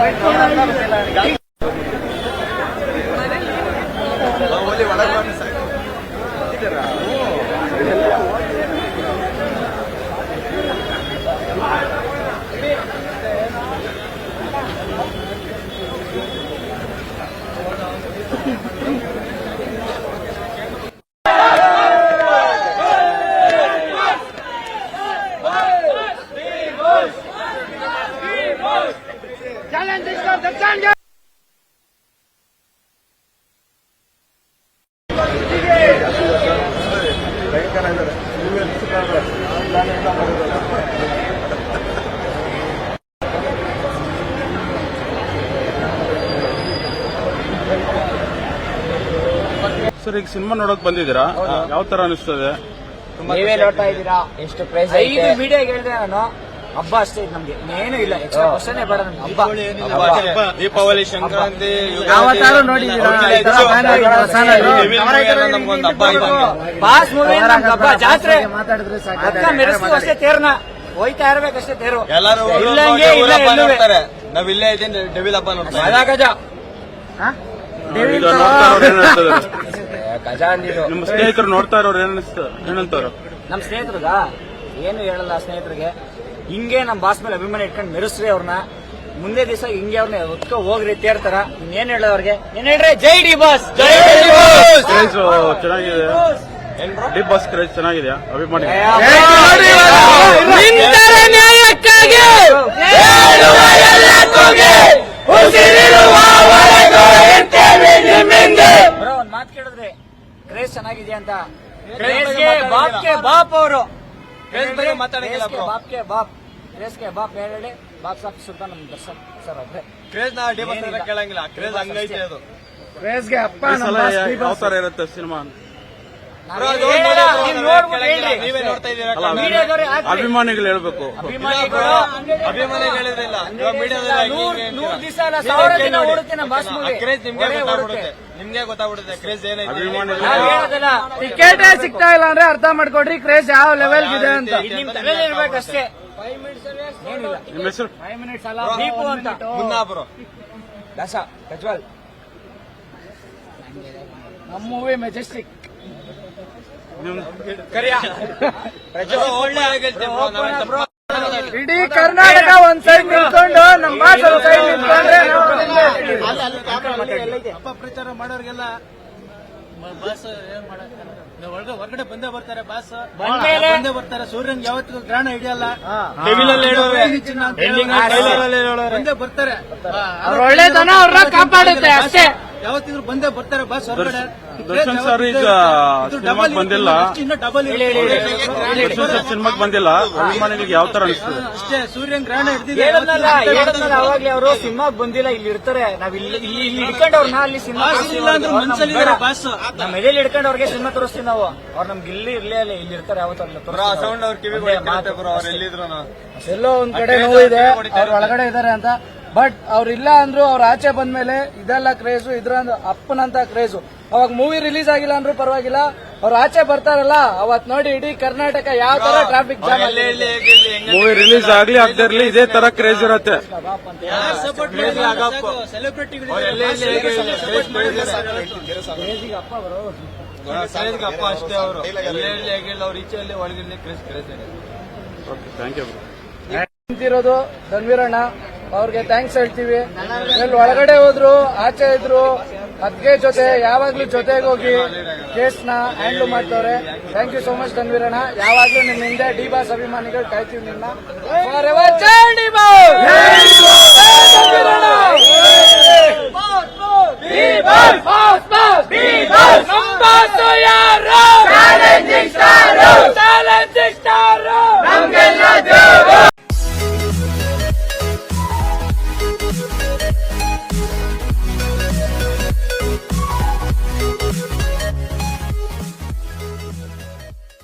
Sir, ಈಗ cinema ನೋಡಕ್ ಬಂದಿದ್ದೀರಾ, ಯಾವ ತರ ಅನಿಸ್ತದೆ? ನೀವೇ ನೋಡ್ತಾ ಇದ್ದೀರಾ ಎಷ್ಟು ಪ್ರೈಸ್. 5 ಮೀಡಿಯಾಗೆ ಹೇಳಿದೆ ನಾನು, ಹಬ್ಬ ಅಷ್ಟೇ ಇದು, ನಮ್ಗೆ ಏನು ಇಲ್ಲ, ಎಕ್ಸ್ಟ್ರಾ ಕ್ವಶನ್ ಬೇಡ ನಮ್ಗೆ. ಹಬ್ಬ, ದೀಪಾವಳಿ, ಸಂಕ್ರಾಂತಿ, ಯಾವತ್ತಾರು ನೋಡಿದ್ದೀರಾ? ನಮ್ಗೊಂದು ಹಬ್ಬ ಇದೆ. ಬಾಸ್ ಮೂವಿ ನಮ್ಗೆ ಹಬ್ಬ, ಜಾತ್ರೆ ಮಾತಾಡಿದ್ರೆ ಸಾಕು, ಮೆರೆಸ್ತೀವಿ ಅಷ್ಟೇ, ತೇರ್ನ ಹೋಯ್ತಾ ಇರ್ಬೇಕಷ್ಟೇ ತೇರು. ಎಲ್ಲರೂ ಇಲ್ಲಂಗೆ ಇಲ್ಲ ನೋಡ್ತಾರೆ, ನಾವ್ ಇಲ್ಲೇ ಇದ್ದೀನಿ, ಡೆವಿಲ್ ಹಬ್ಬ ನೋಡ್ತಾರೆ. ಗಜ ಅಂದಿದ್ದು ನಿಮ್ಮ ಸ್ನೇಹಿತರು ನೋಡ್ತಾ ಇರೋರು ಏನಂತಾರ? ನಮ್ ಸ್ನೇಹಿತರುಗ ಏನು ಹೇಳಲ್ಲ, ಸ್ನೇಹಿತರಿಗೆ ಹಿಂಗೆ ನಮ್ ಬಾಸ್ ಮೇಲೆ ಅಭಿಮಾನ ಇಟ್ಕೊಂಡು ಮೆರೆಸ್ರಿ ಅವ್ರನ್ನ, ಮುಂದೆ ದಿವಸ ಹಿಂಗೆ ಅವ್ರನ್ನ ಹೊತ್ಕೊ ಹೋಗ್ರಿ ತೇರ್ತಾರ. ಇನ್ನೇನ್ ಹೇಳೋದು ಅವ್ರಿಗೆ? ಏನ್ ಹೇಳ್ರಿ? ಜೈ ಡಿ ಬಾಸ್, ಜೈ ಡಿ ಬಾಸ್. ಕ್ರೇಜ್ ಚೆನ್ನಾಗಿದೆ, ಡಿ ಬಾಸ್ ಕ್ರೇಜ್ ಚೆನ್ನಾಗಿದೆಯಾ ಅಭಿಮಾನಿ? ಬ್ರೋ, ಒಂದ್ ಮಾತು ಕೇಳಿದ್ರೆ ಕ್ರೇಜ್ ಚೆನ್ನಾಗಿದೆಯಾ ಅಂತ. ಕ್ರೇಜ್ಗೆ ಬಾಪ್ಗೆ ಬಾಪ್ ಅವರು, ಬಾಪ್ಗೆ ಬಾಪ್, ಕ್ರೇಜ್ಗೆ ಬಾಪ್ ಹೇಳಿ ಬಾಕ್ಸ್ ಆಫೀಸ್ ಸುಲ್ತಾನ್ ನಮ್ ದರ್ಶನ್ ಸರ್ ಅವ್ರೆ. ಕ್ರೇಜ್ ನಾ ಡಿ ಬಾಸ್ ಕೇಳಂಗಿಲ್ಲ, ಕ್ರೇಜ್ ಹಂಗೈತೆ ಅದು. ಕ್ರೇಜ್ಗೆ ಅಪ್ಪ ಯಾವ ತರ ಇರುತ್ತೆ ಸಿನಿಮಾ? ನೀವೇ ನೋಡ್ತಾ ಇದ್ದೀರಾ, ಅಭಿಮಾನಿಗಳು ಹೇಳ್ಬೇಕು. ಅಭಿಮಾನಿಗಳು ಹೇಳಿದ್ರಿಲ್ಲ, ಕ್ರೇಜ್ ನಿಮ್ಗೆ ಗೊತ್ತಾಗ್ಬಿಡುತ್ತೆ ಕ್ರೇಜ್ ಏನೈತೆ. ಟಿಕೆಟ್ ಸಿಗ್ತಾ ಇಲ್ಲ ಅಂದ್ರೆ ಅರ್ಥ ಮಾಡ್ಕೊಡ್ರಿ ಕ್ರೇಜ್ ಯಾವ ಲೆವೆಲ್ ಇದೆ ಅಂತ. ನಿಮ್ ತಲೆಯಲ್ಲಿ ಇರ್ಬೇಕಷ್ಟೇ. ನಿಮ್ಮ ಹೆಸರು? 5 ಮಿನಿಟ್ಸ್ ಅಲ್ಲ, ದೀಪು ಅಂತ. ಮುನ್ನಾಬ್ರು ದಾಸ ಪ್ರಜ್ವಲ್. ನಮ್ಮ ಮೂವಿ ಮೆಜೆಸ್ಟಿಕ್. ಇಡೀ ಕರ್ನಾಟಕ ಒಂದ್ ಸೈಡ್ ನಿಂತ್ಕೊಂಡು ನಮ್ಮ ಸೈಡ್ ನಿಂತ್ಕೊಂಡ್ರೆ ಹಬ್ಬ ಪ್ರಚಾರ ಮಾಡೋರಿಗೆಲ್ಲ ಬಾಸ್ ಏನ್ ಹೊರಗಡೆ ಬಂದೇ ಬರ್ತಾರೆ. ಬಾಸ್ ಬಂದೇ ಬರ್ತಾರೆ. ಸೂರ್ಯನ್ ಯಾವತ್ತಿಗೂ ಗ್ರಹಣ ಹಿಡಿಯಲ್ಲ, ಬಂದೇ ಬರ್ತಾರೆ. ಒಳ್ಳೆತನ ಅವ್ರನ್ನ ಕಾಪಾಡುತ್ತೆ ಅಷ್ಟೇ. ಯಾವತ್ತಿದ್ರು ಬಂದೇ ಬರ್ತಾರೆ ಬಾಸ್ ಹೊರಗಡೆ. ದರ್ಶನ್ ಸರ್ ಈಗ ಸಿನಿಮಾಗ್ ಬಂದಿಲ್ಲ, ದರ್ಶನ್ ಸರ್ ಸಿನಿಮಾಗ್ ಬಂದಿಲ್ಲ, ಅಭಿಮಾನಿಗಳಿಗೆ ಯಾವ ತರ ಅನಿಸ್ತದೆ? ಅಷ್ಟೇ, ಸೂರ್ಯನ್ ಗ್ರಹಣ ಹಿಡಿದಿಲ್ಲ. ಅವಾಗ್ಲೇ ಅವರು ಸಿನಿಮಾಗ್ ಬಂದಿಲ್ಲ, ಇಲ್ಲಿ ಇರ್ತಾರೆ. ನಾವ್ ಇಲ್ಲಿ ಹಿಡ್ಕೊಂಡವ್ರನ್ನ ಅಲ್ಲಿ ಸಿನಿಮಾ ಮನ್ಸಲ್ಲಿ ಬಾಸ್, ನಮ್ಮ ಎದೆಯಲ್ಲಿ ಹಿಡ್ಕೊಂಡು ಅವ್ರಿಗೆ ಸಿನಿಮಾ ತೋರಿಸ್ತೀವಿ ನಾವು. ಅವ್ರು ನಮ್ಗೆ ಇಲ್ಲಿ ಇರ್ಲೇ ಇಲ್ಲ, ಇಲ್ಲಿ ಇರ್ತಾರೆ ಯಾವತ್ತಲ್ಲ. ಸೌಂಡ್ ಅವ್ರ ಕಿವಿ ಅವ್ರು ಎಲ್ಲಿದ್ರು ಎಲ್ಲೋ ಒಂದ್ ಕಡೆ ನೋವು ಇದೆ, ಅವ್ರ ಒಳಗಡೆ ಇದಾರೆ ಅಂತ. ಬಟ್ ಅವ್ರಿಲ್ಲ ಅಂದ್ರು ಅವ್ರ ಆಚೆ ಬಂದ್ಮೇಲೆ ಇದೆಲ್ಲ ಕ್ರೇಜು, ಇದ್ರಂದು ಅಪ್ಪನಂತ ಕ್ರೇಜು. ಅವಾಗ ಮೂವಿ ರಿಲೀಸ್ ಆಗಿಲ್ಲ ಅಂದ್ರೂ ಪರವಾಗಿಲ್ಲ, ಅವ್ರ ಆಚೆ ಬರ್ತಾರಲ್ಲ ಅವತ್ ನೋಡಿ ಇಡೀ ಕರ್ನಾಟಕ ಯಾವ ತರ ಟ್ರಾಫಿಕ್ ಜಾಮ್. ಮೂವಿ ರಿಲೀಸ್ ಆಗ್ಲಿ ಆಗದಿರ್ಲಿ ಇದೇ ತರ ಕ್ರೇಜ್ ಇರತ್ತೆ. ಅಪ್ಪ ಅಷ್ಟೇ, ಅವರು ಅವ್ರ ಈಚೆಯಲ್ಲಿ ಒಳಗಿರಲಿ ಕ್ರೇಜ್ ಕ್ರೇಜ್. Thank you. ನಿಂತಿರೋದು ಧನ್ವೀರಣ್ಣ, ಅವ್ರಿಗೆ ಥ್ಯಾಂಕ್ಸ್ ಹೇಳ್ತೀವಿ. ಎಲ್ಲಿ ಒಳಗಡೆ ಹೋದ್ರು ಆಚೆ ಇದ್ರು ಅದ್ಗೆ ಜೊತೆ ಯಾವಾಗ್ಲೂ ಜೊತೆಗೆ ಹೋಗಿ ಕೇಸ್ನ ಹ್ಯಾಂಡಲ್ ಮಾಡ್ತವ್ರೆ. ಥ್ಯಾಂಕ್ ಯು ಸೋ ಮಚ್ ಧನ್ವೀರಣ್ಣ. ಯಾವಾಗ್ಲೂ ನಿಮ್ ಹಿಂದೆ ಡಿ ಬಾಸ್ ಅಭಿಮಾನಿಗಳು ಕಾಯ್ತೀವಿ ನಿನ್ನ.